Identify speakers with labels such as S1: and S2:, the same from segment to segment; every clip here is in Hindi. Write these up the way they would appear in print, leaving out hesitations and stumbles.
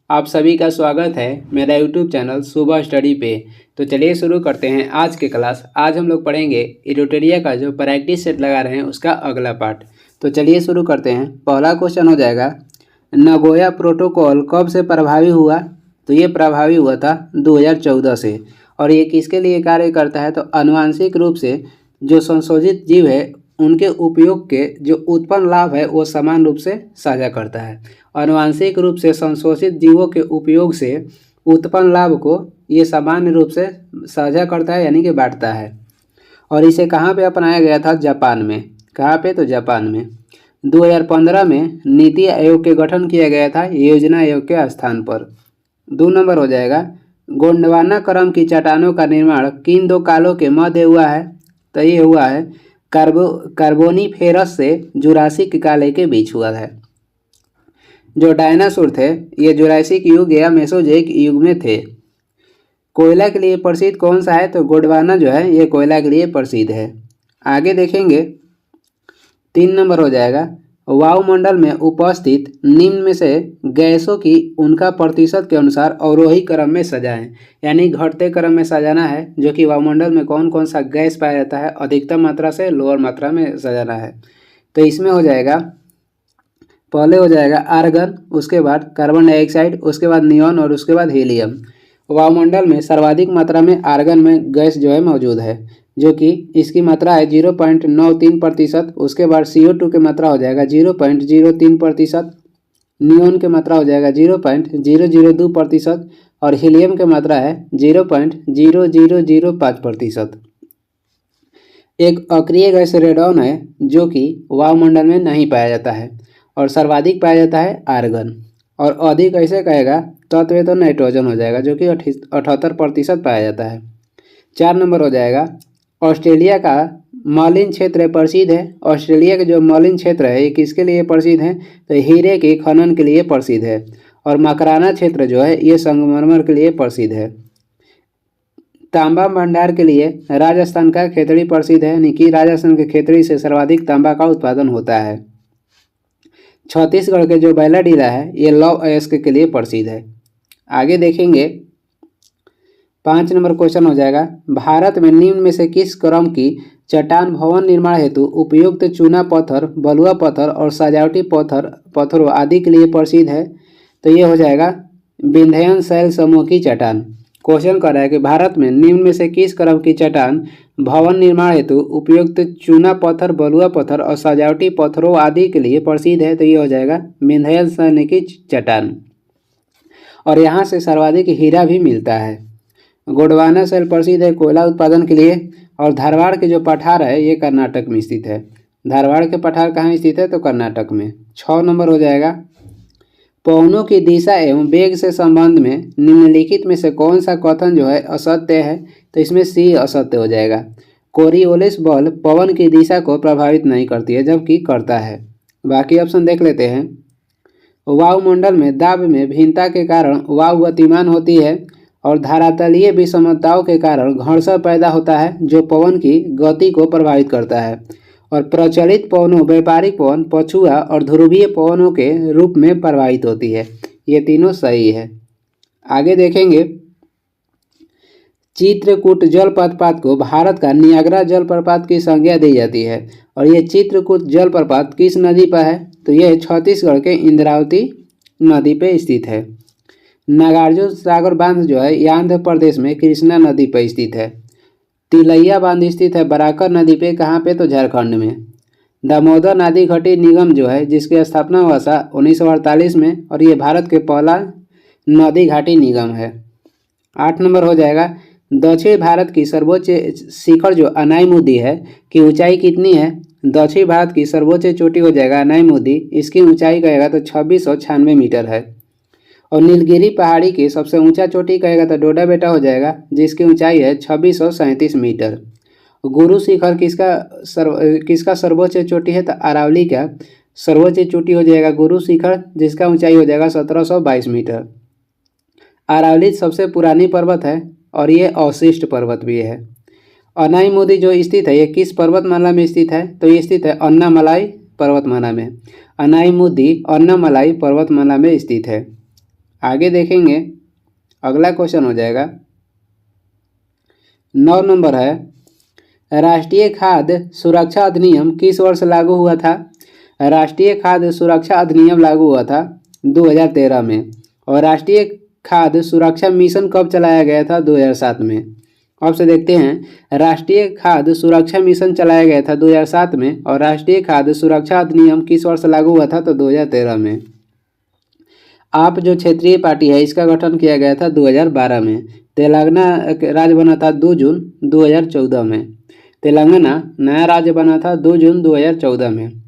S1: आप सभी का स्वागत है मेरा यूट्यूब चैनल सुबह स्टडी पे। तो चलिए शुरू करते हैं आज के क्लास। आज हम लोग पढ़ेंगे इरोटेरिया का जो प्रैक्टिस सेट लगा रहे हैं उसका अगला पार्ट। तो चलिए शुरू करते हैं। पहला क्वेश्चन हो जाएगा, नगोया प्रोटोकॉल कब से प्रभावी हुआ? तो ये प्रभावी हुआ था 2014 से। और ये किसके लिए कार्य करता है? तो आनुवांशिक रूप से जो संशोधित जीव है उनके उपयोग के जो उत्पन्न लाभ है वो समान रूप से साझा करता है। आनुवांशिक रूप से संशोधित जीवों के उपयोग से उत्पन्न लाभ को ये सामान्य रूप से साझा करता है, यानी कि बांटता है। और इसे कहाँ पे अपनाया गया था? जापान में। कहाँ पे? तो जापान में। 2015 में नीति आयोग के गठन किया गया था योजना आयोग के स्थान पर। 2 नंबर हो जाएगा, गोंडवाना क्रम की चट्टानों का निर्माण किन दो कालों के मध्य हुआ है? तो ये हुआ है कार्बोनीफेरस से जुरासिक काल के बीच हुआ है। जो डायनासोर थे ये जुरासिक युग या मेसोजोइक युग में थे। कोयला के लिए प्रसिद्ध कौन सा है? तो गोंडवाना जो है ये कोयला के लिए प्रसिद्ध है। आगे देखेंगे 3 नंबर हो जाएगा, वायुमंडल में उपस्थित निम्न में से गैसों की उनका प्रतिशत के अनुसार अवरोही क्रम में सजाएं। यानी घटते क्रम में सजाना है, जो कि वायुमंडल में कौन कौन सा गैस पाया जाता है अधिकतम मात्रा से लोअर मात्रा में सजाना है। तो इसमें हो जाएगा, पहले हो जाएगा आर्गन, उसके बाद कार्बन डाइऑक्साइड, उसके बाद नियॉन और उसके बाद हीलियम। वायुमंडल में सर्वाधिक मात्रा में आर्गन में गैस जो है मौजूद है, जो कि इसकी मात्रा है 0.93%। उसके बाद CO2 की मात्रा हो जाएगा 0.03%, नियॉन की मात्रा हो जाएगा 0.002% और हीलियम की मात्रा है 0.0005%। एक अक्रिय गैस रेडॉन है जो कि वायुमंडल में नहीं पाया जाता है और सर्वाधिक पाया जाता है आर्गन। और अधिक ऐसे कहेगा तत्व है तो नाइट्रोजन हो जाएगा, जो कि 78% पाया जाता है। 4 नंबर हो जाएगा, ऑस्ट्रेलिया का मलिन क्षेत्र प्रसिद्ध है। ऑस्ट्रेलिया का जो मलिन क्षेत्र है ये किसके लिए प्रसिद्ध है? तो हीरे के खनन के लिए प्रसिद्ध है। और मकराना क्षेत्र जो है ये संगमरमर के लिए प्रसिद्ध है। तांबा भंडार के लिए राजस्थान का खेतड़ी प्रसिद्ध है, यानी कि राजस्थान के खेतड़ी से सर्वाधिक तांबा का उत्पादन होता है। छत्तीसगढ़ के जो बैलाडीला है ये लौह अयस्क के लिए प्रसिद्ध है। आगे देखेंगे 5 नंबर क्वेश्चन हो जाएगा, भारत में निम्न में से किस क्रम की चट्टान भवन निर्माण हेतु उपयुक्त चूना पत्थर, बलुआ पत्थर और सजावटी पत्थरों आदि के लिए प्रसिद्ध है? तो ये हो जाएगा विंध्यन शैल समूह की चट्टान। क्वेश्चन कर रहा है कि भारत में निम्न में से किस क्रम की चट्टान भवन निर्माण हेतु उपयुक्त चूना पत्थर, बलुआ पत्थर और सजावटी पत्थरों आदि के लिए प्रसिद्ध है? तो ये हो जाएगा विंध्यन शैल की चट्टान। और यहाँ से सर्वाधिक हीरा भी मिलता है। गोंडवाना शैल प्रसिद्ध है कोयला उत्पादन के लिए। और धारवाड़ के जो पठार है ये कर्नाटक में स्थित है। धारवाड़ के पठार कहाँ स्थित है? तो कर्नाटक में। 6 नंबर हो जाएगा, पवनों की दिशा एवं वेग से संबंध में निम्नलिखित में से कौन सा कथन जो है असत्य है? तो इसमें सी असत्य हो जाएगा। कोरियोलिस बल पवन की दिशा को प्रभावित नहीं करती है, जबकि करता है। बाकी ऑप्शन देख लेते हैं। वायुमंडल में दाब में भिन्नता के कारण वायु गतिमान होती है और धरातलीय विषमताओं के कारण घर्षण पैदा होता है जो पवन की गति को प्रभावित करता है। और प्रचलित पवनों व्यापारिक पवन, पछुआ और ध्रुवीय पवनों के रूप में प्रभावित होती है। ये तीनों सही है। आगे देखेंगे, चित्रकूट जलप्रपात को भारत का नियाग्रा जलप्रपात की संज्ञा दी जाती है। और ये चित्रकूट जलप्रपात किस नदी पर है? तो यह छत्तीसगढ़ के इंद्रावती नदी पे स्थित है। नागार्जुन सागर बांध जो है ये आंध्र प्रदेश में कृष्णा नदी पर स्थित है। तिलैया बांध स्थित है बराकर नदी पे, कहाँ पे? तो झारखंड में। दामोदर नदी घाटी निगम जो है जिसकी स्थापना हुआ था 1948 में और ये भारत के पहला नदी घाटी निगम है। 8 नंबर हो जाएगा, दक्षिण भारत की सर्वोच्च शिखर जो अनाईमुदी है की ऊंचाई कितनी है? दक्षिण भारत की सर्वोच्च चोटी हो जाएगा अनाईमुदी, इसकी ऊंचाई कहेगा तो 2696 मीटर है। और नीलगिरी पहाड़ी की सबसे ऊंचा चोटी कहेगा तो डोडा बेटा हो जाएगा, जिसकी ऊंचाई है 2637 मीटर। गुरु शिखर किसका सर्वोच्च चोटी है? तो अरावली का सर्वोच्च चोटी हो जाएगा गुरु शिखर, जिसका ऊंचाई हो जाएगा 1722 मीटर। अरावली सबसे पुरानी पर्वत है और ये अवशिष्ट पर्वत भी है। अनाईमुदी जो स्थित है ये किस पर्वतमाला में स्थित है? तो ये स्थित है अन्नामलाई पर्वतमाला में। अनाईमुदी अन्नामलाई पर्वतमाला में स्थित है। आगे देखेंगे, अगला क्वेश्चन हो जाएगा 9 नंबर है, राष्ट्रीय खाद्य सुरक्षा अधिनियम किस वर्ष लागू हुआ था? राष्ट्रीय खाद्य सुरक्षा अधिनियम लागू हुआ था 2013 में। और राष्ट्रीय खाद्य सुरक्षा मिशन कब चलाया गया था? 2007 में। आपसे देखते हैं, राष्ट्रीय खाद्य सुरक्षा मिशन चलाया गया था 2007 में और राष्ट्रीय खाद्य सुरक्षा अधिनियम किस वर्ष लागू हुआ था? तो 2013 में। आप जो क्षेत्रीय पार्टी है इसका गठन किया गया था 2012 में। तेलंगाना राज्य बना था 2 जून 2014 में। तेलंगाना नया राज्य बना था 2 जून 2014 में।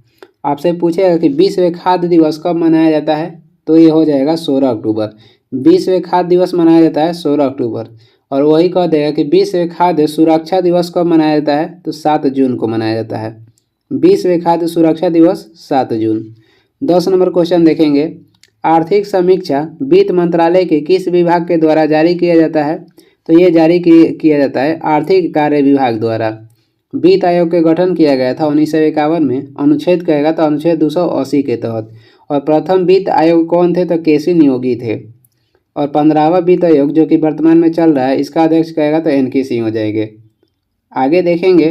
S1: आपसे पूछेगा कि विश्व खाद्य दिवस कब मनाया जाता है? तो ये हो जाएगा 16 अक्टूबर। विश्व खाद्य दिवस मनाया जाता है 16 अक्टूबर। और वही कह देगा कि विश्व खाद्य सुरक्षा दिवस कब मनाया जाता है? तो 7 जून को मनाया जाता है। विश्व खाद्य सुरक्षा दिवस 7 जून। 10 नंबर क्वेश्चन देखेंगे, आर्थिक समीक्षा वित्त मंत्रालय के किस विभाग के द्वारा जारी किया जाता है? तो ये जारी किया जाता है आर्थिक कार्य विभाग द्वारा। वित्त आयोग के गठन किया गया था 1951 में, अनुच्छेद कहेगा तो अनुच्छेद 280 के तहत। और प्रथम वित्त आयोग कौन थे? तो केसी नियोगी थे। और 15वां वित्त आयोग जो कि वर्तमान में चल रहा है इसका अध्यक्ष कहेगा तो एन.के. सिंह हो जाएंगे। आगे देखेंगे,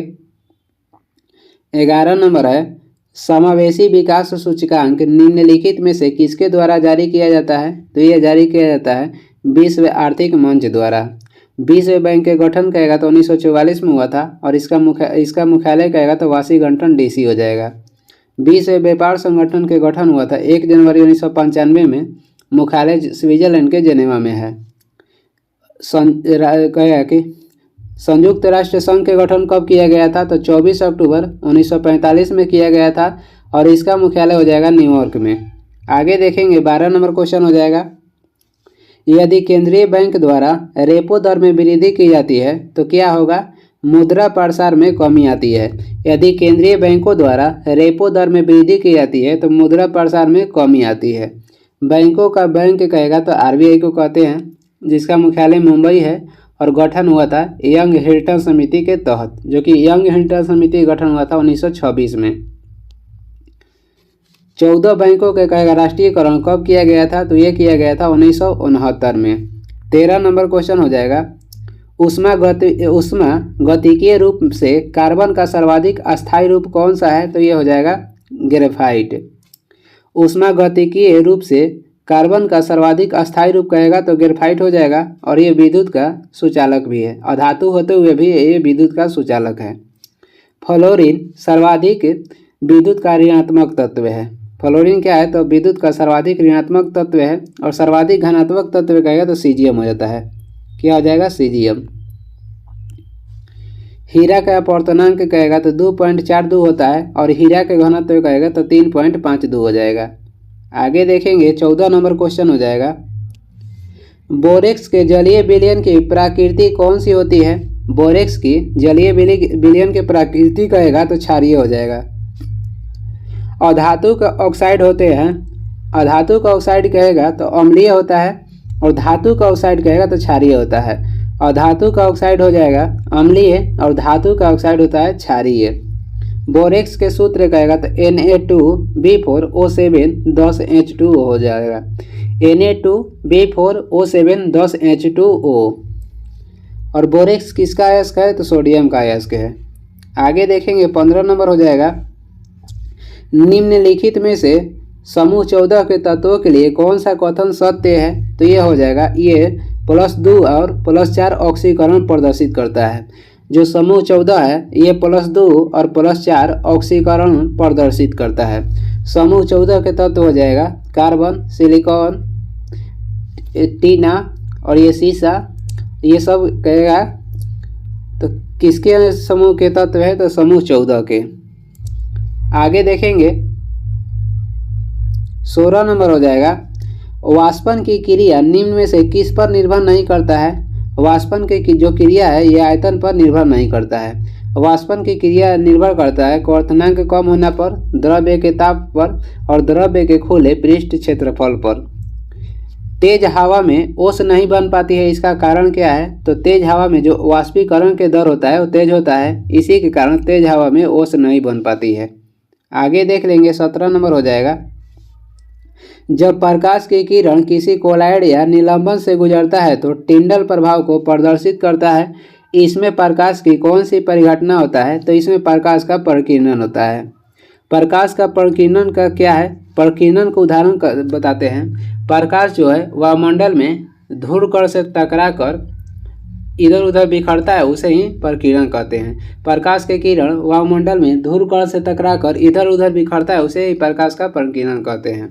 S1: 11 नंबर है, समावेशी विकास सूचकांक निम्नलिखित में से किसके द्वारा जारी किया जाता है? तो यह जारी किया जाता है विश्व आर्थिक मंच द्वारा। विश्व बैंक के गठन कहेगा तो 1944 में हुआ था और इसका मुख्यालय कहेगा तो वाशिंगटन डीसी हो जाएगा। विश्व व्यापार संगठन के गठन हुआ था 1 जनवरी 1995 में, मुख्यालय स्विट्जरलैंड के जेनेवा में है। कहेगा कि संयुक्त राष्ट्र संघ के गठन कब किया गया था? तो 24 अक्टूबर 1945 में किया गया था और इसका मुख्यालय हो जाएगा न्यूयॉर्क में। आगे देखेंगे, 12 नंबर क्वेश्चन हो जाएगा, यदि केंद्रीय बैंक द्वारा रेपो दर में वृद्धि की जाती है तो क्या होगा? मुद्रा प्रसार में कमी आती है। यदि केंद्रीय बैंकों द्वारा रेपो दर में वृद्धि की जाती है तो मुद्रा प्रसार में कमी आती है। बैंकों का बैंक कहेगा तो आरबीआई को कहते हैं, जिसका मुख्यालय मुंबई है और गठन हुआ था यंग हिल्टन समिति के तहत, जो कि यंग हिल्टन समिति गठन हुआ था 1926 में। 14 बैंकों के कहेगा राष्ट्रीयकरण कब किया गया था? तो ये किया गया था 1969 में। 13 नंबर क्वेश्चन हो जाएगा, उष्मा गतिकीय रूप से कार्बन का सर्वाधिक अस्थायी रूप कौन सा है? तो ये हो जाएगा ग्रेफाइट। उष्मा गतिकीय रूप से कार्बन का सर्वाधिक अस्थायी रूप कहेगा तो ग्रेफाइट हो जाएगा और ये विद्युत का सुचालक भी है। अधातु होते हुए भी ये विद्युत का सुचालक है। फ्लोरीन सर्वाधिक विद्युत का ऋणात्मक तत्व है। फ्लोरीन क्या है? तो विद्युत का सर्वाधिक ऋणात्मक तत्व है और सर्वाधिक धनात्मक तत्व कहेगा तो सीजियम हो जाता है। क्या हो जाएगा? सीजियम। हीरा का अपवर्तनांक कहेगा तो 2.42 होता है और हीरा के घनत्व कहेगा तो 3.52 हो जाएगा। आगे देखेंगे, 14 नंबर क्वेश्चन हो जाएगा, बोरेक्स के जलीय विलयन की प्रकृति कौन सी होती है? बोरेक्स की जलीय विलयन की प्रकृति कहेगा तो क्षारीय हो जाएगा। अधातु का ऑक्साइड होते हैं, अधातु का ऑक्साइड कहेगा तो अम्लीय होता है और धातु का ऑक्साइड कहेगा तो क्षारीय होता है। अधातु का ऑक्साइड हो जाएगा अम्लीय और धातु का ऑक्साइड होता है क्षारीय। बोरेक्स के सूत्र कहेगा तो Na2B4O7 10H2O हो जाएगा। Na2B4O7 10H2O। और बोरेक्स किसका अयस्क है? तो सोडियम का अयस्क है। आगे देखेंगे, 15 नंबर हो जाएगा, निम्नलिखित में से समूह 14 के तत्वों के लिए कौन सा कथन सत्य है? तो ये हो जाएगा, ये +2 और +4 ऑक्सीकरण प्रदर्शित करता है। जो समूह 14 है ये +2 और +4 ऑक्सीकरण प्रदर्शित करता है। समूह 14 के तत्व हो जाएगा कार्बन, सिलिकॉन, टीना और ये सीसा, ये सब कहेगा तो किसके समूह के तत्व है? तो समूह 14 के। आगे देखेंगे, 16 नंबर हो जाएगा, वाष्पन की क्रिया निम्न में से किस पर निर्भर नहीं करता है? वाष्पन की जो क्रिया है ये आयतन पर निर्भर नहीं करता है। वाष्पन की क्रिया निर्भर करता है क्वथनांक कम होने पर, द्रव्य के ताप पर और द्रव्य के खुले पृष्ठ क्षेत्रफल पर। तेज हवा में ओस नहीं बन पाती है, इसका कारण क्या है? तो तेज हवा में जो वाष्पीकरण के दर होता है वो तेज होता है, इसी के कारण तेज हवा में ओस नहीं बन पाती है। आगे देख लेंगे, 17 नंबर हो जाएगा, जब प्रकाश की किरण किसी कोलॉइड या निलंबन से गुजरता है तो टिंडल प्रभाव को प्रदर्शित करता है। इसमें प्रकाश की कौन सी परिघटना होता है? तो इसमें प्रकाश का प्रकीर्णन होता है। प्रकाश का प्रकीर्णन का क्या है? प्रकीर्णन को उदाहरण बताते हैं। प्रकाश जो है वायुमंडल में ध्रुव से टकरा कर इधर उधर बिखरता है, उसे ही प्रकीर्णन कहते हैं। प्रकाश के किरण वायुमंडल में ध्रुव से टकरा कर इधर उधर बिखरता है, उसे ही प्रकाश का प्रकीर्णन कहते हैं।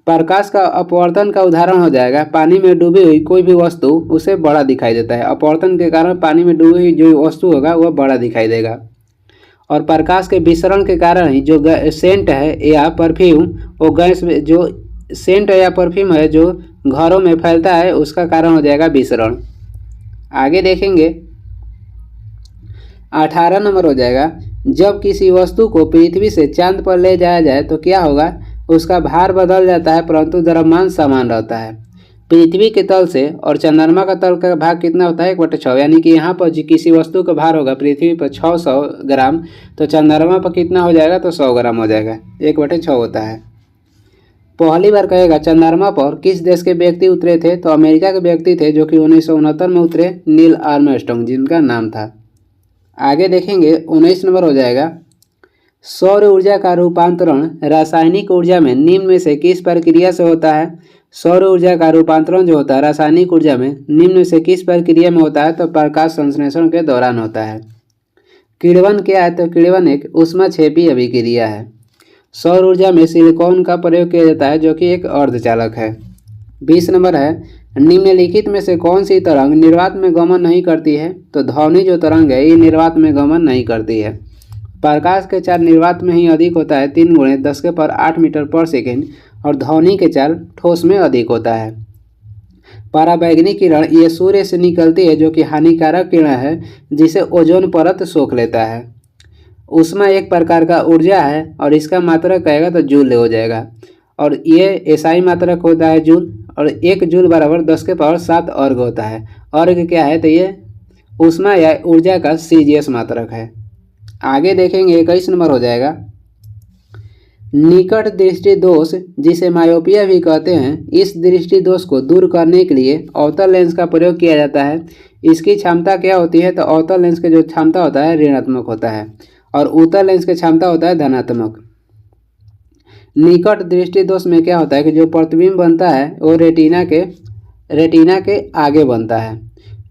S1: प्रकाश का अपवर्तन का उदाहरण हो जाएगा, पानी में डूबी हुई कोई भी वस्तु उसे बड़ा दिखाई देता है। अपवर्तन के कारण पानी में डूबी हुई जो वस्तु होगा वह बड़ा दिखाई देगा। और प्रकाश के विसरण के कारण ही जो सेंट है या परफ्यूम, वो गैस में जो सेंट या परफ्यूम है जो घरों में फैलता है, उसका कारण हो जाएगा विसरण। आगे देखेंगे 18 नंबर हो जाएगा, जब किसी वस्तु को पृथ्वी से चांद पर ले जाया जाए तो क्या होगा? उसका भार बदल जाता है परंतु द्रव्यमान समान रहता है। पृथ्वी के तल से और चंद्रमा का तल का भाग कितना होता है? 1/6। यानी कि यहाँ पर किसी वस्तु का भार होगा पृथ्वी पर 600 ग्राम, तो चंद्रमा पर कितना हो जाएगा? तो 100 ग्राम हो जाएगा, 1/6 होता है। पहली बार कहेगा चंद्रमा पर किस देश के व्यक्ति उतरे थे? तो अमेरिका के व्यक्ति थे जो कि 1969 में उतरे, नील आर्मस्ट्रांग जिनका नाम था। आगे देखेंगे 19 नंबर हो जाएगा, सौर ऊर्जा का रूपांतरण रासायनिक ऊर्जा में निम्न में से किस प्रक्रिया से होता है? सौर ऊर्जा का रूपांतरण जो होता है रासायनिक ऊर्जा में निम्न में से किस प्रक्रिया में होता है? तो प्रकाश संश्लेषण के दौरान होता है। किण्वन क्या है? तो किण्वन एक ऊष्माक्षेपी अभिक्रिया है। सौर ऊर्जा में सिलिकॉन का प्रयोग किया जाता है जो कि एक अर्धचालक है। 20 नंबर है, निम्नलिखित में से कौन सी तरंग निर्वात में गमन नहीं करती है? तो ध्वनि जो तरंग है ये निर्वात में गमन नहीं करती है। प्रकाश के चाल निर्वात में ही अधिक होता है, 3 × 10⁸ मीटर पर सेकेंड, और ध्वनि के चाल ठोस में अधिक होता है। पराबैंगनी किरण ये सूर्य से निकलती है जो कि हानिकारक किरण है जिसे ओजोन परत सोख लेता है। ऊष्मा एक प्रकार का ऊर्जा है और इसका मात्रक कहेगा तो जूल हो जाएगा, और ये एसआई मात्रक होता है जूल, और 1 जूल बराबर 10⁷ अर्घ होता है। अर्घ क्या है? तो ये ऊष्मा या ऊर्जा का सीजीएस मात्रक है। आगे देखेंगे 21 नंबर हो जाएगा, निकट दृष्टि दोष जिसे मायोपिया भी कहते हैं, इस दृष्टि दोष को दूर करने के लिए अवतल लेंस का प्रयोग किया जाता है। इसकी क्षमता क्या होती है? तो अवतल लेंस की जो क्षमता होता है ऋणात्मक होता है और उत्तल लेंस की क्षमता होता है धनात्मक। निकट दृष्टि दोष में क्या होता है कि जो प्रतिबिंब बनता है वो रेटिना के आगे बनता है।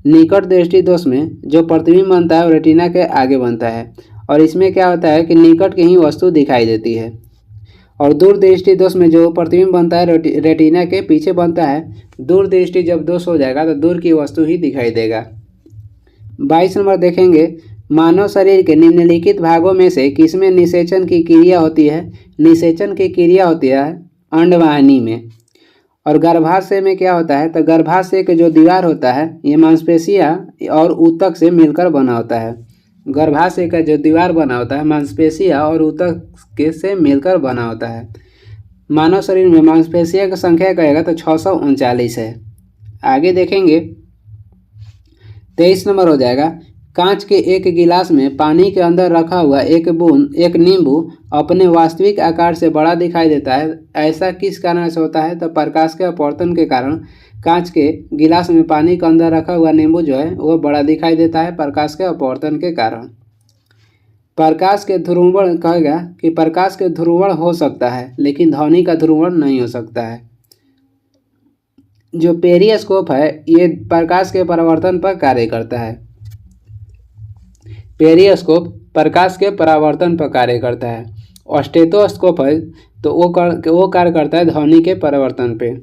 S1: निकट दृष्टि दोष में जो प्रतिबिंब बनता है वो रेटिना के आगे बनता है, और इसमें क्या होता है कि निकट की ही वस्तु दिखाई देती है। और दूर दृष्टि दोष में जो प्रतिबिंब बनता है रेटिना के पीछे बनता है। दूर दृष्टि जब दोष हो जाएगा तो दूर की वस्तु ही दिखाई देगा। 22 नंबर देखेंगे, मानव शरीर के निम्नलिखित भागों में से किसमें निषेचन की क्रिया होती है? निषेचन की क्रिया होती है अंडवाहिनी में। और गर्भाशय में क्या होता है? तो गर्भाशय के जो दीवार होता है ये मांसपेशियां और ऊतक से मिलकर बना होता है। गर्भाशय का जो दीवार बना होता है मांसपेशियां और ऊतक के से मिलकर बना होता है। मानव शरीर में मांसपेशियों की संख्या कहेगा तो 639 है। आगे देखेंगे 23 नंबर हो जाएगा, कांच के एक गिलास में पानी के अंदर रखा हुआ एक नींबू अपने वास्तविक आकार से बड़ा दिखाई देता है। ऐसा किस कारण से होता है? तो प्रकाश के अपवर्तन के कारण कांच के गिलास में पानी के अंदर रखा हुआ नींबू जो है वह बड़ा दिखाई देता है प्रकाश के अपवर्तन के कारण। प्रकाश के ध्रुवण कहेगा कि प्रकाश के ध्रुवण हो सकता है लेकिन ध्वनि का ध्रुवण नहीं हो सकता है। जो पेरिस्कोप है ये प्रकाश के परावर्तन पर कार्य करता है। पेरिस्कोप प्रकाश के परावर्तन पर कार्य करता है। स्टेथोस्कोप है तो वो कार्य करता है ध्वनि के परावर्तन पे।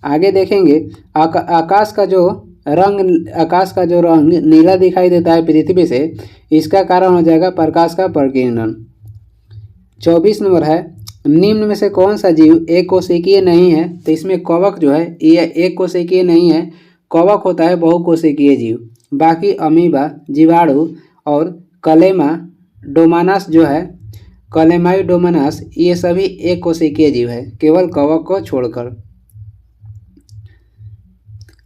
S1: आगे देखेंगे आकाश का जो रंग नीला दिखाई देता है पृथ्वी से, इसका कारण हो जाएगा प्रकाश का प्रकीर्णन। 24 नंबर है, निम्न में से कौन सा जीव एक कोशिकीय नहीं है? तो इसमें कवक जो है ये एक कोशिकीय नहीं है। कवक होता है बहुकोशिकीय जीव। बाकी अमीबा, जीवाणु और कलेमाडोमोनास जो है कलेमाइडोमोनास ये सभी एक कोशिकीय जीव है, केवल कवक को छोड़कर।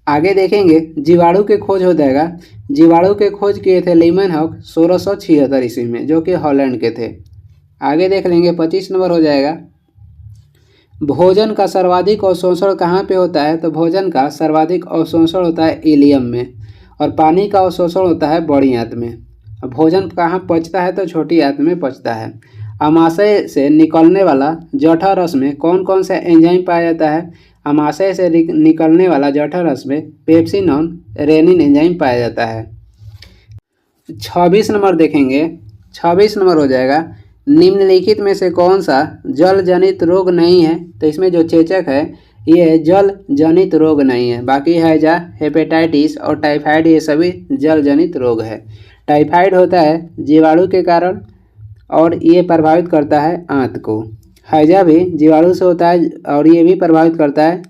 S1: आगे देखेंगे जीवाणु के खोज हो जाएगा। जीवाणु के खोज किए थे लीमेनहॉक 1676 ईस्वी में, जो कि हॉलैंड के थे। आगे देख लेंगे 25 नंबर हो जाएगा, भोजन का सर्वाधिक अवशोषण कहाँ पे होता है? तो भोजन का सर्वाधिक अवशोषण होता है इलियम में, और पानी का अवशोषण होता है बड़ी आंत में। भोजन कहाँ पचता है? तो छोटी आंत में पचता है। अमाशय से निकलने वाला जठर रस में कौन कौन सा एंजाइम पाया जाता है? अमाशय से निकलने वाला जठर रस में पेप्सिन और रेनिन एंजाइम पाया जाता है। 26 नंबर देखेंगे, 26 नंबर हो जाएगा, निम्नलिखित में से कौन सा जल जनित रोग नहीं है? तो इसमें जो चेचक है ये जल जनित रोग नहीं है, बाकी हैजा, हेपेटाइटिस और टाइफाइड ये सभी जल जनित रोग है। टाइफाइड होता है जीवाणु के कारण और ये प्रभावित करता है आंत को। हैजा भी जीवाणु से होता है और ये भी प्रभावित करता है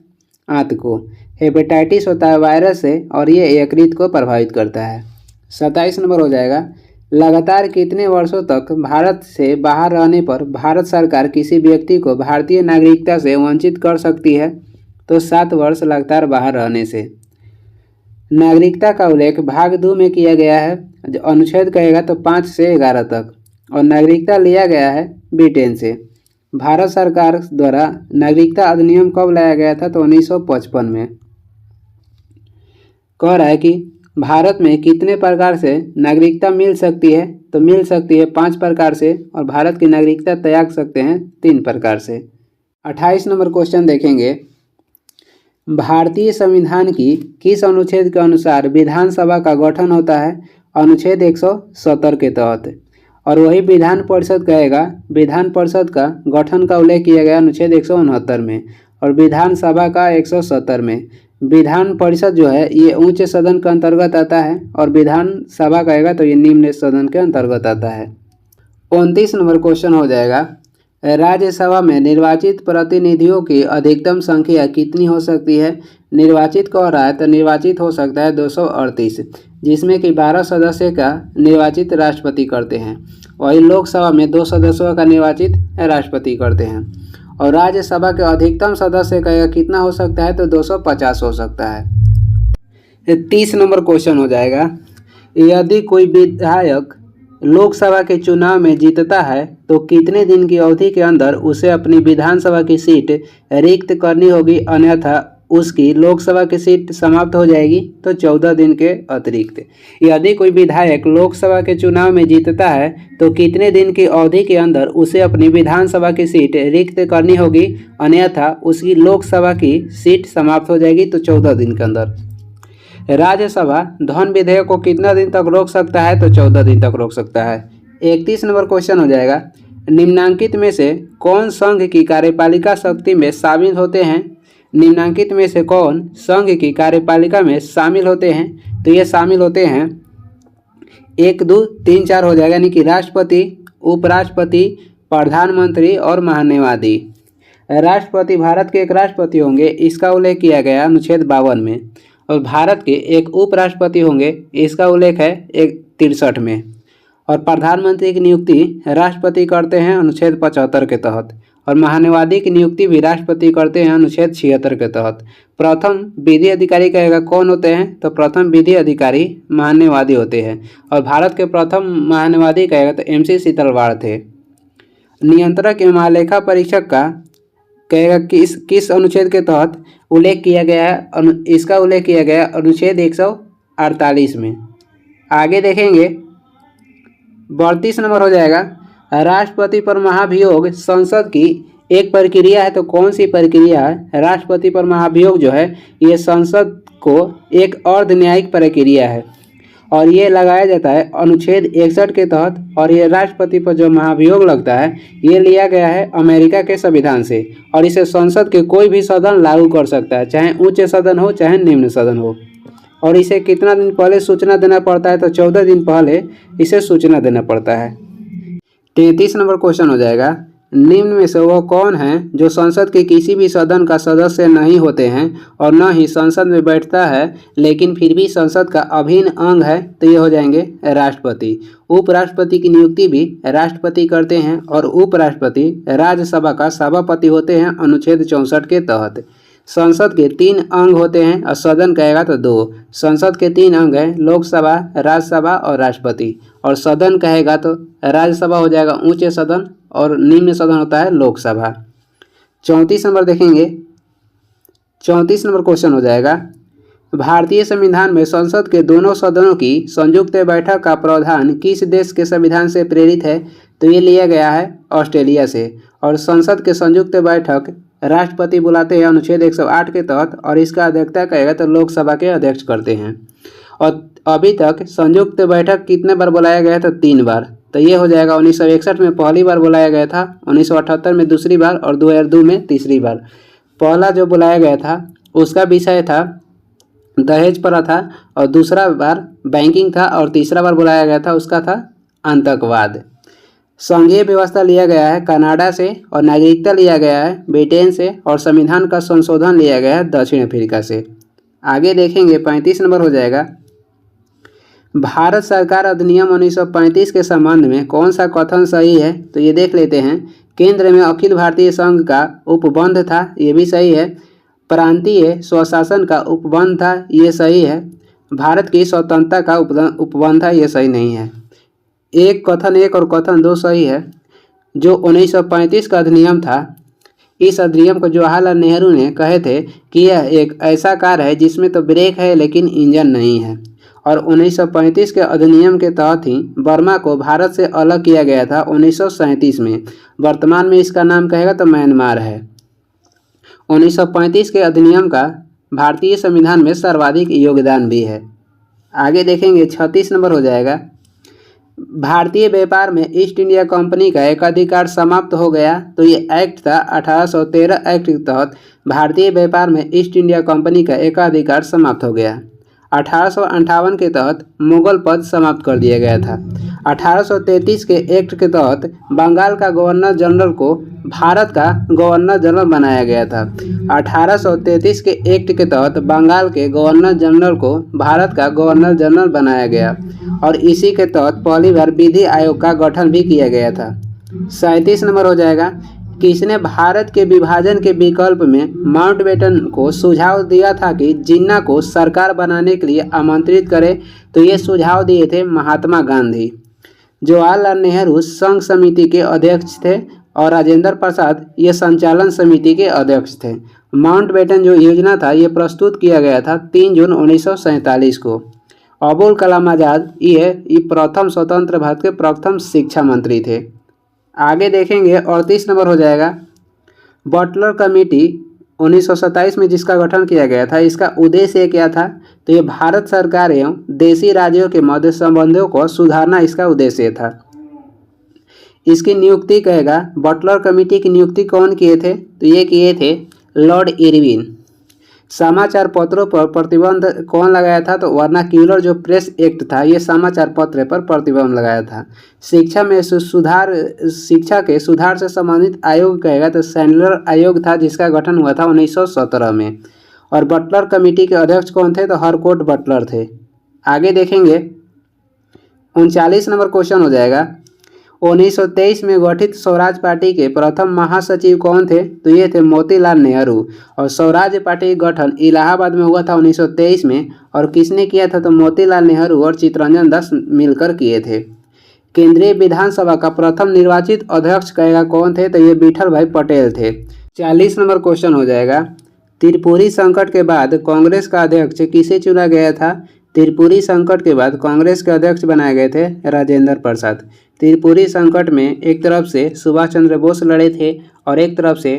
S1: आंत को। हेपेटाइटिस होता है वायरस से और ये यकृत को प्रभावित करता है। 27 नंबर हो जाएगा, लगातार कितने वर्षों तक भारत से बाहर रहने पर भारत सरकार किसी व्यक्ति को भारतीय नागरिकता से वंचित कर सकती है? तो 7 वर्ष लगातार बाहर रहने से। नागरिकता का उल्लेख भाग 2 में किया गया है, जो अनुच्छेद कहेगा तो 5 से 11 तक, और नागरिकता लिया गया है ब्रिटेन से। भारत सरकार द्वारा नागरिकता अधिनियम कब लाया गया था? तो 1955 में। कह रहा है कि भारत में कितने प्रकार से नागरिकता मिल सकती है? तो मिल सकती है 5 प्रकार से, और भारत की नागरिकता त्याग सकते हैं 3 प्रकार से। 28 नंबर क्वेश्चन देखेंगे, भारतीय संविधान की किस अनुच्छेद के अनुसार विधानसभा का गठन होता है? अनुच्छेद 170 के तहत। और वही विधान परिषद कहेगा, विधान परिषद का गठन का उल्लेख किया गया अनुच्छेद 169 में, और विधानसभा का 170 में। विधान परिषद जो है ये उच्च सदन के अंतर्गत आता है, और विधानसभा कहेगा तो ये निम्न सदन के अंतर्गत आता है। 29 नंबर क्वेश्चन हो जाएगा, राज्यसभा में निर्वाचित प्रतिनिधियों की अधिकतम संख्या कितनी हो सकती है? निर्वाचित कह रहा है तो निर्वाचित हो सकता है 238, जिसमें कि 12 सदस्य का निर्वाचित राष्ट्रपति करते हैं। वही लोकसभा में 2 सदस्यों का निर्वाचित राष्ट्रपति करते हैं। और राज्यसभा के अधिकतम सदस्य का कितना हो सकता है? तो 250 हो सकता है। 30 नंबर क्वेश्चन हो जाएगा, यदि कोई विधायक लोकसभा के चुनाव में जीतता है तो कितने दिन की अवधि के अंदर उसे अपनी विधानसभा की सीट रिक्त करनी होगी, अन्यथा उसकी लोकसभा की सीट समाप्त हो जाएगी? तो 14 दिन के अतिरिक्त। यदि कोई विधायक लोकसभा के चुनाव में जीतता है तो कितने दिन की अवधि के अंदर उसे अपनी विधानसभा की सीट रिक्त करनी होगी, अन्यथा उसकी लोकसभा की सीट समाप्त हो जाएगी? तो 14 दिन के अंदर। राज्यसभा धन विधेयक को कितना दिन तक रोक सकता है? तो 14 दिन तक रोक सकता है। 31 नंबर क्वेश्चन हो जाएगा, निम्नांकित में से कौन संघ की कार्यपालिका शक्ति में शामिल होते हैं? निम्नांकित में से कौन संघ की कार्यपालिका में शामिल होते हैं? तो ये शामिल होते हैं 1, 2, 3, 4 हो जाएगा, यानी कि राष्ट्रपति, उपराष्ट्रपति, प्रधानमंत्री और महान्यायवादी। राष्ट्रपति भारत के एक राष्ट्रपति होंगे, इसका उल्लेख किया गया अनुच्छेद 52 में। और भारत के एक उपराष्ट्रपति होंगे, इसका उल्लेख है 63 में। और प्रधानमंत्री की नियुक्ति राष्ट्रपति करते हैं अनुच्छेद 75 के तहत, और महान्यायवादी की नियुक्ति भी राष्ट्रपति करते हैं अनुच्छेद 76 के तहत। प्रथम विधि अधिकारी कहेगा कौन होते हैं? तो प्रथम विधि अधिकारी महान्यायवादी होते हैं, और भारत के प्रथम महान्यायवादी कहेगा तो MC सीतलवाड़ थे। नियंत्रक एवं महालेखा परीक्षक का कहेगा किस अनुच्छेद के तहत उल्लेख किया गया है? इसका उल्लेख किया गया अनुच्छेद 148 में। आगे देखेंगे 32 नंबर हो जाएगा, राष्ट्रपति पर महाभियोग संसद की एक प्रक्रिया है, तो कौन सी प्रक्रिया है? राष्ट्रपति पर महाभियोग जो है ये संसद को एक अर्ध न्यायिक प्रक्रिया है, और ये लगाया जाता है अनुच्छेद 61 के तहत। और ये राष्ट्रपति पर जो महाभियोग लगता है ये लिया गया है अमेरिका के संविधान से, और इसे संसद के कोई भी सदन लागू कर सकता है, चाहे उच्च सदन हो चाहे निम्न सदन हो। और इसे कितना दिन पहले सूचना देना पड़ता है? तो 14 दिन पहले इसे सूचना देना पड़ता है। 33 नंबर क्वेश्चन हो जाएगा, निम्न में से वह कौन है जो संसद के किसी भी सदन का सदस्य नहीं होते हैं और न ही संसद में बैठता है लेकिन फिर भी संसद का अभिन्न अंग है? तो ये हो जाएंगे राष्ट्रपति। उपराष्ट्रपति की नियुक्ति भी राष्ट्रपति करते हैं, और उपराष्ट्रपति राज्यसभा का सभापति होते हैं अनुच्छेद 64 के तहत। संसद के 3 अंग होते हैं, और सदन कहेगा तो 2। संसद के 3 अंग हैं, लोकसभा, राज्यसभा और राष्ट्रपति। और सदन कहेगा तो राज्यसभा हो जाएगा उच्च सदन, और निम्न सदन होता है लोकसभा। 34 नंबर देखेंगे, 34 नंबर क्वेश्चन हो जाएगा, भारतीय संविधान में संसद के दोनों सदनों की संयुक्त बैठक का प्रावधान किस देश के संविधान से प्रेरित है? तो ये लिया गया है ऑस्ट्रेलिया से। और संसद के संयुक्त बैठक राष्ट्रपति बुलाते हैं अनुच्छेद 108 के तहत, और इसका अध्यक्षता करेगा तो लोकसभा के अध्यक्ष करते हैं। और अभी तक संयुक्त बैठक कितने बार बुलाया गया था? 3 बार। तो ये हो जाएगा 1961 में पहली बार बुलाया गया था, 1978 में दूसरी बार और 2002 में तीसरी बार। पहला जो बुलाया गया था उसका विषय था दहेज प्रथा, और दूसरा बार बैंकिंग था, और तीसरा बार बुलाया गया था उसका था आतंकवाद। संघीय व्यवस्था लिया गया है कनाडा से, और नागरिकता लिया गया है ब्रिटेन से, और संविधान का संशोधन लिया गया है दक्षिण अफ्रीका से। आगे देखेंगे 35 नंबर हो जाएगा, भारत सरकार अधिनियम 1935 के संबंध में कौन सा कथन सही है? तो ये देख लेते हैं। केंद्र में अखिल भारतीय संघ का उपबंध था, ये भी सही है। प्रांतीय स्वशासन का उपबंध था, ये सही है। भारत की स्वतंत्रता का उपबंध था, ये सही नहीं है। एक कथन 1 और कथन 2 सही है। जो 1935 का अधिनियम था, इस अधिनियम को जवाहरलाल नेहरू ने कहे थे कि यह एक ऐसा कार है जिसमें तो ब्रेक है लेकिन इंजन नहीं है। और 1935 के अधिनियम के तहत ही बर्मा को भारत से अलग किया गया था 1937 में। वर्तमान में इसका नाम कहेगा तो म्यांमार है। 1935 के अधिनियम का भारतीय संविधान में सर्वाधिक योगदान भी है। आगे देखेंगे 36 नंबर हो जाएगा, भारतीय व्यापार में ईस्ट इंडिया कंपनी का एकाधिकार समाप्त हो गया। तो ये एक्ट था 1813 एक्ट के तहत भारतीय व्यापार में ईस्ट इंडिया कंपनी का एकाधिकार समाप्त हो गया। 1858 के तहत मुगल पद समाप्त कर दिया गया था। 1833 के एक्ट के तहत बंगाल का गवर्नर जनरल को भारत का गवर्नर जनरल बनाया गया था। 1833 के एक्ट के तहत बंगाल के गवर्नर जनरल को भारत का गवर्नर जनरल बनाया गया, और इसी के तहत पहली बार विधि आयोग का गठन भी किया गया था। 37 नंबर हो जाएगा, किसने भारत के विभाजन के विकल्प में माउंटबेटन को सुझाव दिया था कि जिन्ना को सरकार बनाने के लिए आमंत्रित करे? तो ये सुझाव दिए थे महात्मा गांधी। जवाहरलाल नेहरू संघ समिति के अध्यक्ष थे, और राजेंद्र प्रसाद ये संचालन समिति के अध्यक्ष थे। माउंटबेटन जो योजना था ये प्रस्तुत किया गया था 3 जून 1947 को। अबुल कलाम आज़ाद ये प्रथम स्वतंत्र भारत के प्रथम शिक्षा मंत्री थे। आगे देखेंगे 38 नंबर हो जाएगा, बटलर कमेटी 1927 में जिसका गठन किया गया था, इसका उद्देश्य क्या था? तो ये भारत सरकार एवं देशी राज्यों के मध्य संबंधों को सुधारना इसका उद्देश्य था। इसकी नियुक्ति कहेगा, बटलर कमेटी की नियुक्ति कौन किए थे? तो ये किए थे लॉर्ड इरविन। समाचार पत्रों पर प्रतिबंध कौन लगाया था? तो वर्नाक्यूलर जो प्रेस एक्ट था ये समाचार पत्र पर प्रतिबंध लगाया था। शिक्षा में सुधार, शिक्षा के सुधार से संबंधित आयोग कहेगा तो सैंडलर आयोग था जिसका गठन हुआ था 1917 में। और बटलर कमेटी के अध्यक्ष कौन थे? तो हरकोट बटलर थे। आगे देखेंगे 39 नंबर क्वेश्चन हो जाएगा, 1923 में गठित स्वराज पार्टी के प्रथम महासचिव कौन थे? तो ये थे मोतीलाल नेहरू। और स्वराज पार्टी गठन इलाहाबाद में हुआ था 1923 में, और किसने किया था? तो मोतीलाल नेहरू और चित्तरंजन दास मिलकर किए थे। केंद्रीय विधानसभा का प्रथम निर्वाचित अध्यक्ष कहेगा कौन थे? तो ये विठल भाई पटेल थे। 40 नंबर क्वेश्चन हो जाएगा, त्रिपुरी संकट के बाद कांग्रेस का अध्यक्ष किसे चुना गया था? त्रिपुरी संकट के बाद कांग्रेस के अध्यक्ष बनाए गए थे राजेंद्र प्रसाद। त्रिपुरी संकट में एक तरफ से सुभाष चंद्र बोस लड़े थे, और एक तरफ से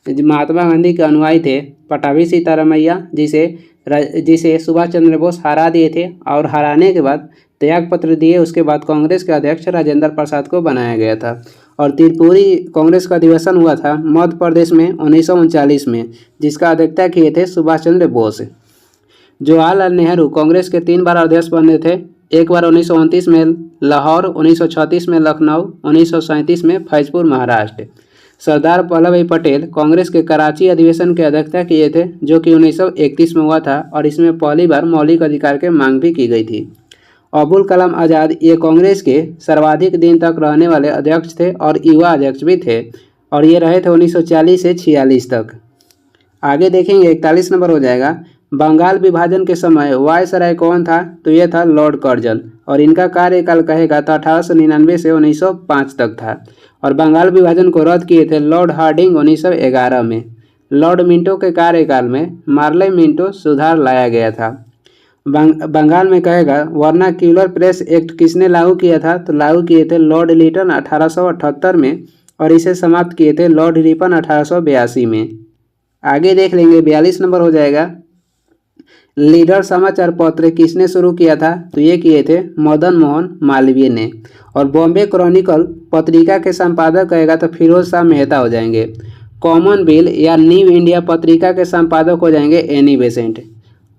S1: महात्मा गांधी के अनुयायी थे पटाभी सीतारामैया, जिसे सुभाष चंद्र बोस हरा दिए थे, और हराने के बाद त्याग पत्र दिए। उसके बाद कांग्रेस के अध्यक्ष राजेंद्र प्रसाद को बनाया गया था। और त्रिपुरी कांग्रेस का अधिवेशन हुआ था मध्य प्रदेश में 1939 में, जिसका अध्यक्षता किए थे सुभाष चंद्र बोस। जवाहरलाल नेहरू कांग्रेस के 3 बार अध्यक्ष बने थे, एक बार 1929 में लाहौर, 1936 में लखनऊ, 1937 में फैजपुर महाराष्ट्र। सरदार वल्लभ भाई पटेल कांग्रेस के कराची अधिवेशन की अध्यक्षता किए थे, जो कि 1931 में हुआ था, और इसमें पहली बार मौलिक अधिकार की मांग भी की गई थी। अबुल कलाम आज़ाद ये कांग्रेस के सर्वाधिक दिन तक रहने वाले अध्यक्ष थे, और युवा अध्यक्ष भी थे, और ये रहे थे 1940 से 46 तक। आगे देखेंगे 41 नंबर हो जाएगा, बंगाल विभाजन के समय वायसराय कौन था? तो ये था लॉर्ड कर्जन। और इनका कार्यकाल कहेगा तो 1899 से 1905 तक था। और बंगाल विभाजन को रद्द किए थे लॉर्ड हार्डिंग 1911 में। लॉर्ड मिंटो के कार्यकाल में मार्ले मिंटो सुधार लाया गया था। बंगाल में कहेगा वर्नाक्यूलर प्रेस एक्ट किसने लागू किया था, तो लागू किए थे लॉर्ड लिटन 1878 में, और इसे समाप्त किए थे लॉर्ड रिपन 1882 में। आगे देख लेंगे 42 नंबर हो जाएगा। लीडर समाचार पत्र किसने शुरू किया था, तो ये किए थे मदन मोहन मालवीय ने। और बॉम्बे क्रॉनिकल पत्रिका के संपादक कहेगा तो फिरोज शाह मेहता हो जाएंगे। कॉमन बिल या न्यू इंडिया पत्रिका के संपादक हो जाएंगे एनी बेसेंट।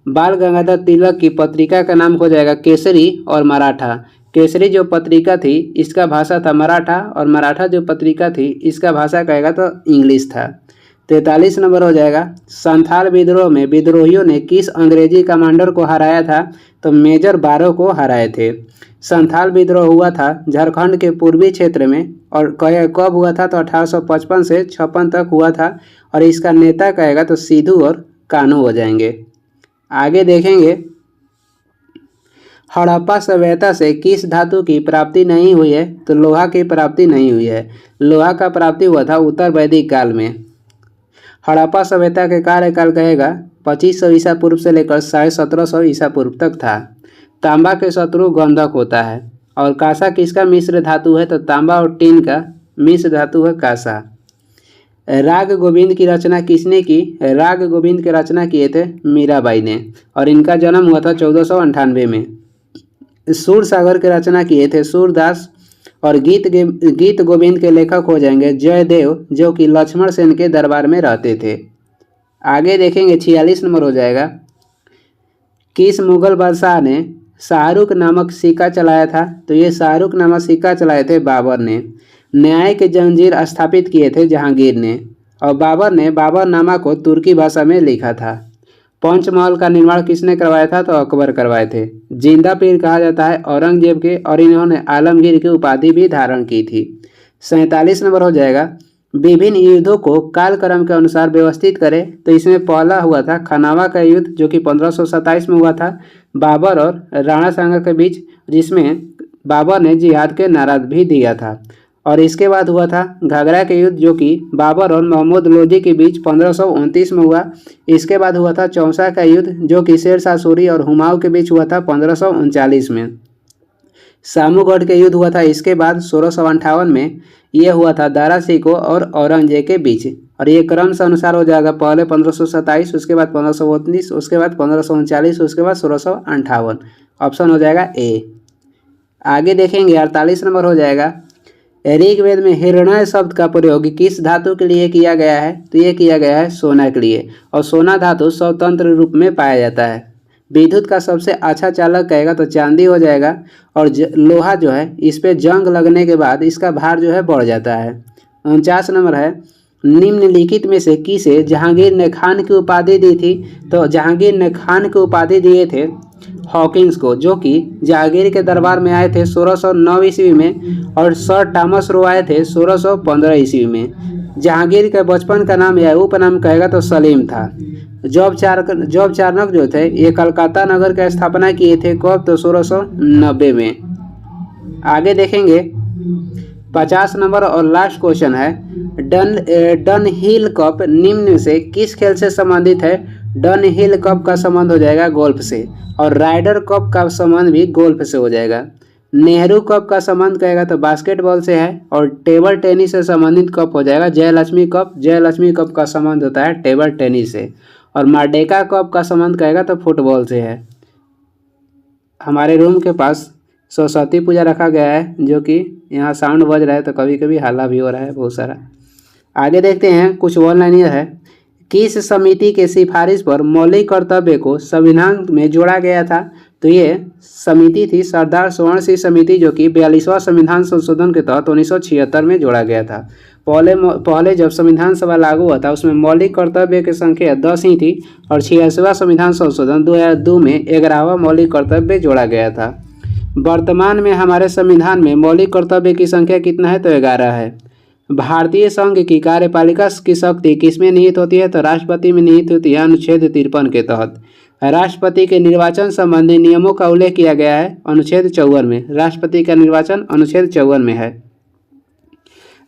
S1: बाल गंगाधर तिलक की पत्रिका का नाम हो जाएगा केसरी और मराठा। केसरी जो पत्रिका थी इसका भाषा था मराठा, और मराठा जो पत्रिका थी इसका भाषा कहेगा तो इंग्लिश था। 43 नंबर हो जाएगा। संथाल विद्रोह में विद्रोहियों ने किस अंग्रेजी कमांडर को हराया था, तो मेजर बारो को हराए थे। संथाल विद्रोह हुआ था झारखंड के पूर्वी क्षेत्र में, और कब हुआ था, तो 1855 से 56 तक हुआ था। और इसका नेता कहेगा तो सिद्धू और कान्हू हो जाएंगे। आगे देखेंगे हड़प्पा सभ्यता से किस धातु की प्राप्ति नहीं हुई है, तो लोहा की प्राप्ति नहीं हुई है। लोहा का प्राप्ति हुआ था उत्तर वैदिक काल में। हड़प्पा सभ्यता के कार्यकाल कहेगा 2500 ईसा पूर्व से लेकर 1750 ईसा पूर्व तक था। तांबा के शत्रु गंधक होता है। और कांसा किसका मिश्र धातु है, तो तांबा और टीन का मिश्र धातु है कांसा। राग गोविंद की रचना किसने की, राग गोविंद की रचना किए थे मीराबाई ने, और इनका जन्म हुआ था 1498 में। सूर सागर की रचना किए थे सूरदास। और गीत गोविंद के लेखक हो जाएंगे जयदेव, जो कि लक्ष्मण सेन के दरबार में रहते थे। आगे देखेंगे 46 नंबर हो जाएगा। किस मुगल बादशाह ने शाहरुख नामक सिक्का चलाया था, तो ये शाहरुख नामक सिक्का चलाए थे बाबर ने। न्याय के जंजीर स्थापित किए थे जहांगीर ने, और बाबर ने बाबरनामा को तुर्की भाषा में लिखा था। पंचमहल का निर्माण किसने करवाया था, तो अकबर करवाए थे। जिंदा पीर कहा जाता है औरंगजेब के, और इन्होंने आलमगीर की उपाधि भी धारण की थी। 47 नंबर हो जाएगा। विभिन्न युद्धों को कालक्रम के अनुसार व्यवस्थित करें, तो इसमें पहला हुआ था खनावा का युद्ध, जो कि 1527 में हुआ था बाबर और राणा सांगा के बीच, जिसमें बाबर ने जिहाद के नारा भी दिया था। और इसके बाद हुआ था घाघरा के युद्ध, जो कि बाबर और मोहम्मद लोधी के बीच 1529 में हुआ। इसके बाद हुआ था चौसा का युद्ध, जो कि शेर शाह सूरी और हुमायूं के बीच हुआ था 1539 में। सामूगढ़ के युद्ध हुआ था इसके बाद 1658 में। यह हुआ था दारा सिकोह और औरंगजेब के बीच, और ये क्रम से अनुसार हो जाएगा। पहले 1527, उसके बाद 1519, उसके बाद 1539, उसके बाद 1658। ऑप्शन हो जाएगा ए। आगे देखेंगे 48 नंबर हो जाएगा। ऋग्वेद में हिरण्य शब्द का प्रयोग किस धातु के लिए किया गया है, तो ये किया गया है सोना के लिए। और सोना धातु स्वतंत्र रूप में पाया जाता है। विद्युत का सबसे अच्छा चालक कहेगा तो चांदी हो जाएगा। और लोहा जो है इस पे जंग लगने के बाद इसका भार जो है बढ़ जाता है। 49 नंबर है। निम्नलिखित में से किसे जहांगीर ने खान की उपाधि दी थी, तो जहांगीर ने खान की उपाधि दिए थे हॉकिंस को, जो कि जहांगीर के दरबार में आए थे 1609 ईस्वी में, और सर थॉमस रो आए थे 1615 ईस्वी में। जहांगीर के बचपन का नाम या उपनाम कहेगा तो सलीम था। जॉब चार्नक जो थे ये कलकत्ता नगर की स्थापना किए थे कब, तो 1690 में। आगे देखेंगे 50 नंबर और लास्ट क्वेश्चन है। डन हिल कप निम्न से किस खेल से संबंधित है, डन हिल कप का संबंध हो जाएगा गोल्फ से, और राइडर कप का संबंध भी गोल्फ से हो जाएगा। नेहरू कप का संबंध कहेगा तो बास्केटबॉल से है, और टेबल टेनिस से संबंधित कप हो जाएगा जयलक्ष्मी कप। जयलक्ष्मी कप का संबंध होता है टेबल टेनिस से। और मार्डेका कप का संबंध कहेगा तो फुटबॉल से है। हमारे रूम के पास सरस्वती पूजा रखा गया है, जो कि यहाँ साउंड बज रहा है तो कभी कभी हल्ला भी हो रहा है बहुत सारा। आगे देखते हैं कुछ वन लाइनर है। किस समिति के सिफारिश पर मौलिक कर्तव्य को संविधान में जोड़ा गया था, तो ये समिति थी सरदार स्वर्ण सिंह समिति, जो कि 42वां संविधान संशोधन के तहत 1976 में जोड़ा गया था। पहले जब संविधान सभा लागू हुआ था उसमें मौलिक कर्तव्य की संख्या 10 ही थी, और 86वां संविधान संशोधन 2002 में 11वां मौलिक कर्तव्य जोड़ा गया था। वर्तमान में हमारे संविधान में मौलिक कर्तव्य की संख्या कितना है, तो 11 है। भारतीय संघ की कार्यपालिका की शक्ति किसमें निहित होती है, तो राष्ट्रपति में निहित होती है अनुच्छेद 53 के तहत। राष्ट्रपति के निर्वाचन संबंधी नियमों का उल्लेख किया गया है अनुच्छेद 54 में। राष्ट्रपति का निर्वाचन अनुच्छेद 54 में है।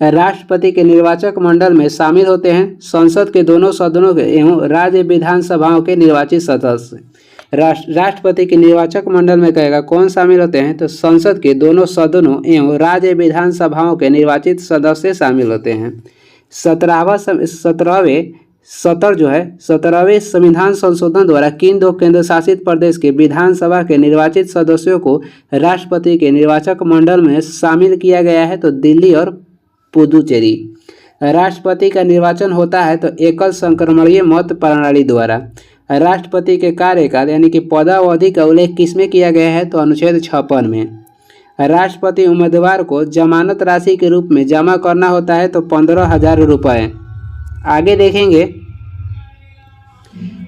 S1: राष्ट्रपति के निर्वाचक मंडल में शामिल होते हैं संसद के दोनों सदनों के एवं राज्य विधानसभाओं के निर्वाचित सदस्य। राष्ट्रपति के निर्वाचक मंडल में कहेगा कौन शामिल होते हैं, तो संसद के दोनों सदनों एवं राज्य विधानसभाओं के निर्वाचित सदस्य शामिल होते हैं। 17वें संविधान संशोधन द्वारा किन दो केंद्र शासित प्रदेश के विधानसभा के निर्वाचित सदस्यों को राष्ट्रपति के निर्वाचक मंडल में शामिल किया गया है, तो दिल्ली और पुदुचेरी। राष्ट्रपति का निर्वाचन होता है तो एकल संक्रमणीय मत प्रणाली द्वारा। राष्ट्रपति के कार्यकाल यानी कि पदावधि का उल्लेख किसमें किया गया है, तो अनुच्छेद 56 में। राष्ट्रपति उम्मीदवार को जमानत राशि के रूप में जमा करना होता है तो 15,000 रुपये। आगे देखेंगे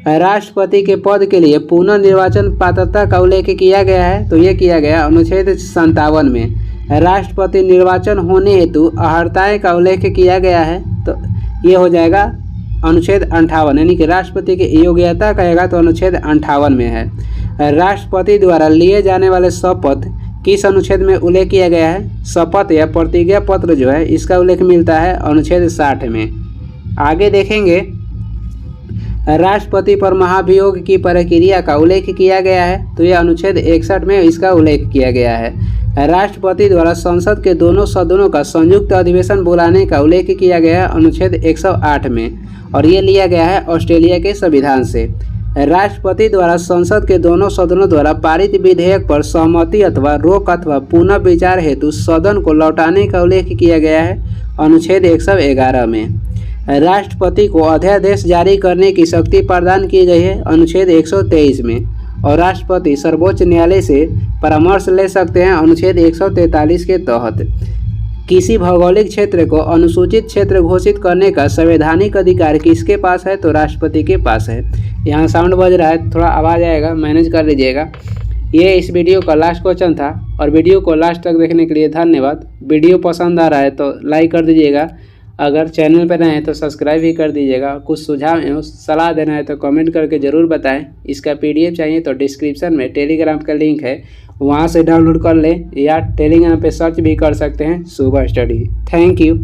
S1: राष्ट्रपति के पद के लिए पुनर्निर्वाचन पात्रता का उल्लेख किया गया है, तो ये किया गया अनुच्छेद 57 में। राष्ट्रपति निर्वाचन होने हेतु अर्हताएं का उल्लेख किया गया है, तो ये हो जाएगा अनुच्छेद 58, यानी कि राष्ट्रपति की योग्यता कहेगा तो अनुच्छेद 58 में है। राष्ट्रपति द्वारा लिए जाने वाले शपथ किस अनुच्छेद में उल्लेख किया गया है, शपथ या प्रतिज्ञा पत्र जो है इसका उल्लेख मिलता है अनुच्छेद 60 में। आगे देखेंगे राष्ट्रपति पर महाभियोग की प्रक्रिया का उल्लेख किया गया है, तो यह अनुच्छेद 61 में इसका उल्लेख किया गया है। राष्ट्रपति द्वारा संसद के दोनों सदनों का संयुक्त अधिवेशन बुलाने का उल्लेख किया गया है अनुच्छेद 108 में, और ये लिया गया है ऑस्ट्रेलिया के संविधान से। राष्ट्रपति द्वारा संसद के दोनों सदनों द्वारा पारित विधेयक पर सहमति अथवा रोक अथवा पुनः विचार हेतु सदन को लौटाने का उल्लेख किया गया है अनुच्छेद 111 में। राष्ट्रपति को अध्यादेश जारी करने की शक्ति प्रदान की गई है अनुच्छेद 123 में, और राष्ट्रपति सर्वोच्च न्यायालय से परामर्श ले सकते हैं अनुच्छेद 143 के तहत। किसी भौगोलिक क्षेत्र को अनुसूचित क्षेत्र घोषित करने का संवैधानिक अधिकार किसके पास है, तो राष्ट्रपति के पास है। यहाँ साउंड बज रहा है, थोड़ा आवाज़ आएगा, मैनेज कर लीजिएगा। ये इस वीडियो का लास्ट क्वेश्चन था, और वीडियो को लास्ट तक देखने के लिए धन्यवाद। वीडियो पसंद आ रहा है तो लाइक कर दीजिएगा, अगर चैनल पर नए हैं तो सब्सक्राइब भी कर दीजिएगा। कुछ सुझाव एवं सलाह देना है तो कमेंट करके ज़रूर बताएं। इसका PDF चाहिए तो डिस्क्रिप्शन में टेलीग्राम का लिंक है, वहाँ से डाउनलोड कर लें, या टेलीग्राम पे सर्च भी कर सकते हैं शुभ स्टडी। Thank you.